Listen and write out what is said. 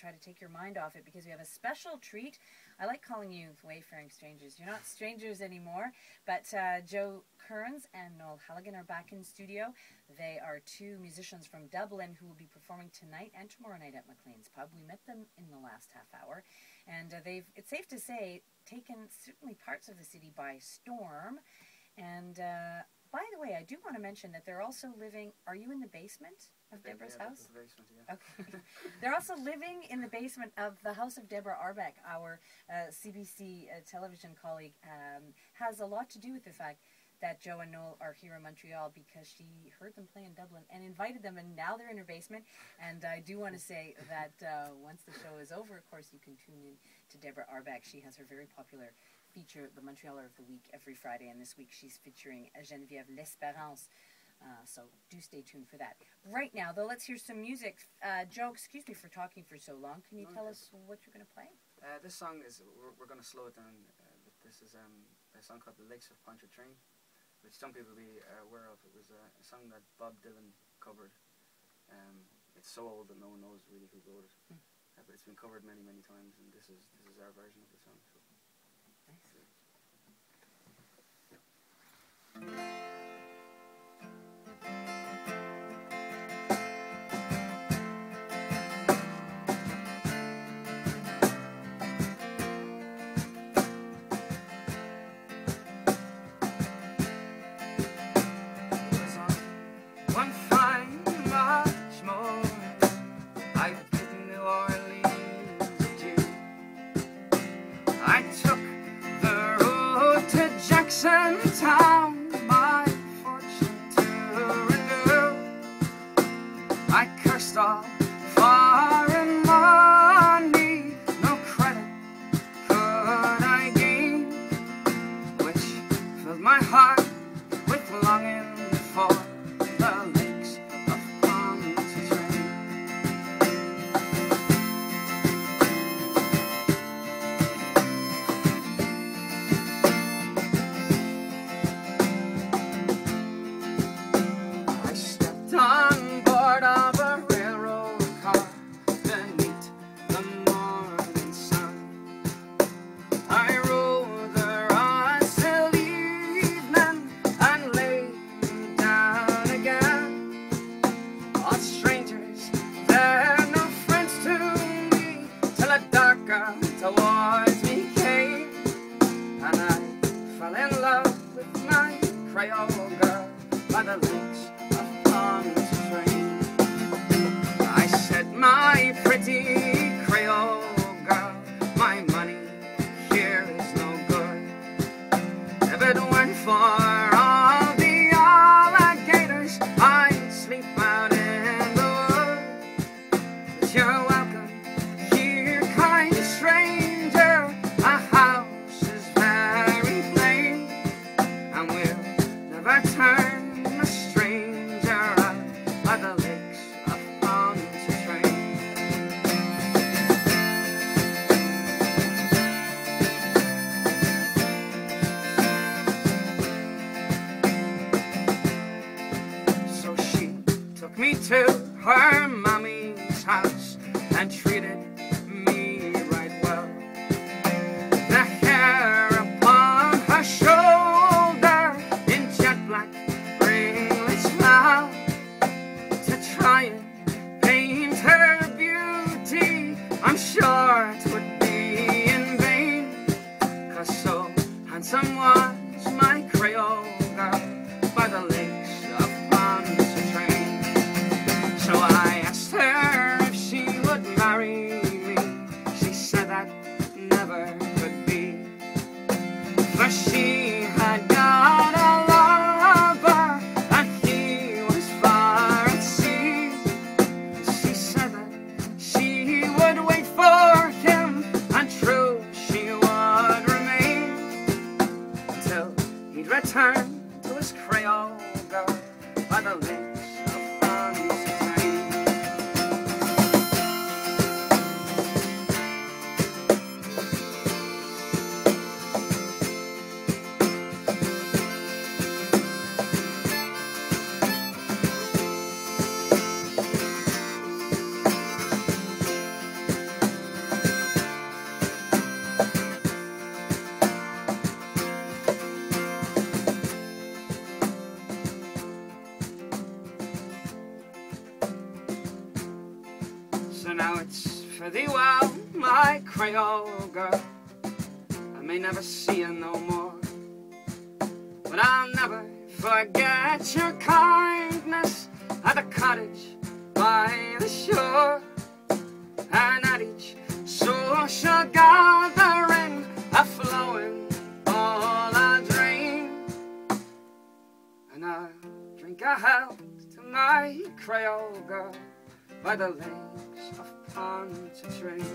try to take your mind off it because we have a special treat. I like calling you wayfaring strangers. You're not strangers anymore, but Joe Kearns and Noel Halligan are back in studio. They are two musicians from Dublin who will be performing tonight and tomorrow night at McLean's Pub. We met them in the last half hour, and they've, it's safe to say, taken certainly parts of the city by storm. And by the way, I do want to mention that they're also living, are you in the basement of Deborah's house? The basement, yeah. Okay. They're also living in the basement of the house of Deborah Arbeck, our CBC television colleague. Has a lot to do with the fact that Joe and Noel are here in Montreal because she heard them play in Dublin and invited them, and now they're in her basement. And I do want to say that once the show is over, of course, you can tune in to Deborah Arbeck. She has her very popular feature, the Montrealer of the Week, every Friday, and this week she's featuring Geneviève L'Espérance. So do stay tuned for that. Right now, though, let's hear some music. Joe, excuse me for talking for so long. Can you tell us what you're going to play? This song is, we're going to slow it down. This is a song called The Lakes of Pontchartrain, which some people will be aware of. It was a song that Bob Dylan covered. It's so old that no one knows really who wrote it. But it's been covered many, many times, and this is our version of the song. So. One fine March morning, I did New Orleans adieu. I took the road to Jacksontown, my fortune to renew. I cursed all foreign money, no credit could I gain, which filled my heart with longing for the lakes of Pontchartrain. I stepped on board of a railroad car beneath the morning sun. I rode the roads till evening and lay down again. All strangers, they're no friends to me, till a darker towards me came, and I fell in love with my Creole girl by the lakes of Pontchartrain. I said, my pretty Creole girl, my money here is no good. If it weren't for all the alligators, I'd sleep out in the woods. But you're welcome here, kind stranger. Our house is very plain, and we'll never turn a stranger out by the lakes of Pontchartrain. So she took me to her mommy's house and treated me right well. The hair upon her shoulder in jet black ringlets now, to try and paint her beauty, I'm sure it would be in vain, 'cause so handsome was my Creole girl by the lakes of Pontchartrain. So I asked her if she would marry me. She said that never could be, for she had got a lover and he was far at sea. She said that she would wait for him, and true she would remain till he'd return to his Creole girl by the lakes of Pontchartrain. Now it's for thee well, my Creole girl. I may never see you no more, but I'll never forget your kindness at the cottage by the shore. And at each social gathering, a flowing all a dream. And I'll drink a health to my Creole girl by the lakes of Pontchartrain.